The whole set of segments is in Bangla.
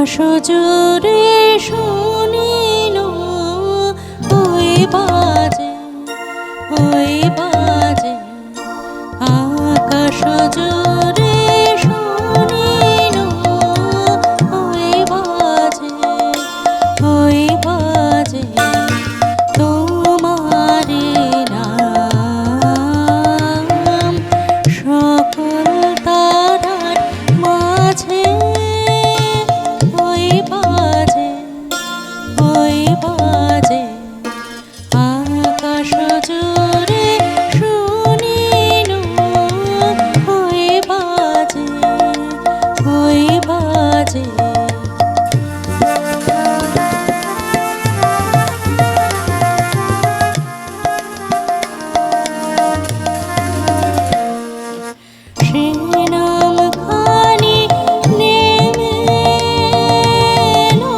আকাশ জুড়ে শুনিল ওই বাজে আকাশ জুড়ে শুনিল ওই বাজে তোমারি নাম সকল তারার মাঝে ওই বাজে আকাশ জুড়ে শুনিল ওই বাজে সে নাম খানি নেমে এলো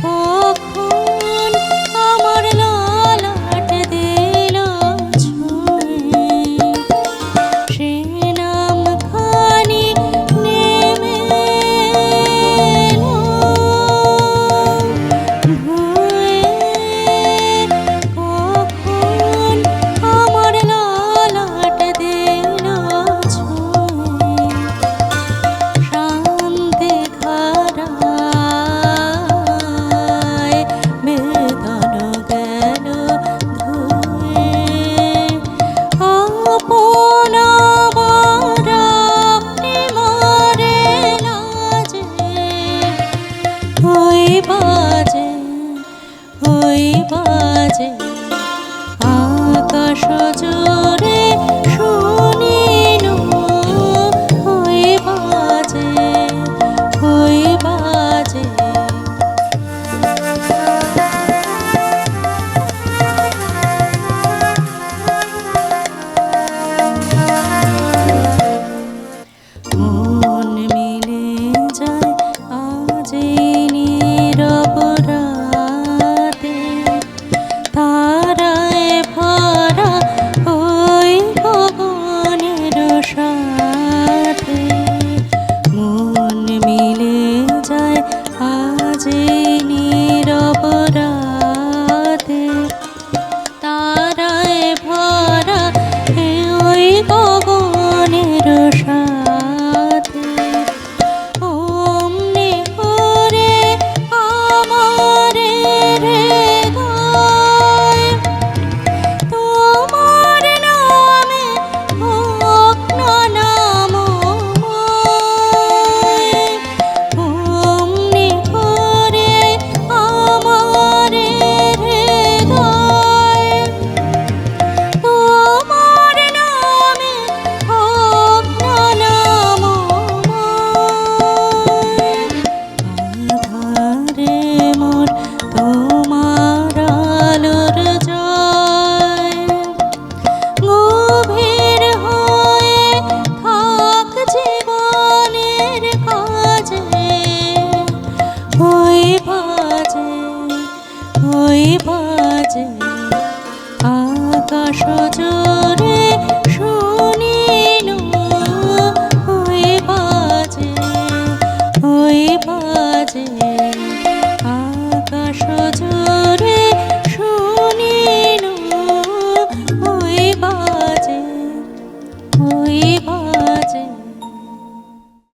কখন আমার ললাট দিল ছুঁয়ে সে নাম খানি নেমে এলো কখন আমার ললাট দিল ছুঁয়ে শান্তি ধারায় বেদন গেল ধুয়ে আপন আবার আপনি মরে লাজে ওই বাজে আকাশ জুড়ে শুনিল ওই বাজে মন মিলে যায় আজ এই নীরব রাতে তারায় ভরা ওই গগনের সাথে মন মিলে যায় আজ এই নীরব রাতে তারায় ভরা ওই গগনের সাথে অমনি করে আমারে হৃদয় তোমার নামে হোক না নামময় অমনি করে আমারে হৃদয় তোমার নামে হোক না নামময় আধারে মোর তোমার আলোর জয় গভীর হয়ে থাক জীবনের কাজে ওই বাজে আকাশ জুড়ে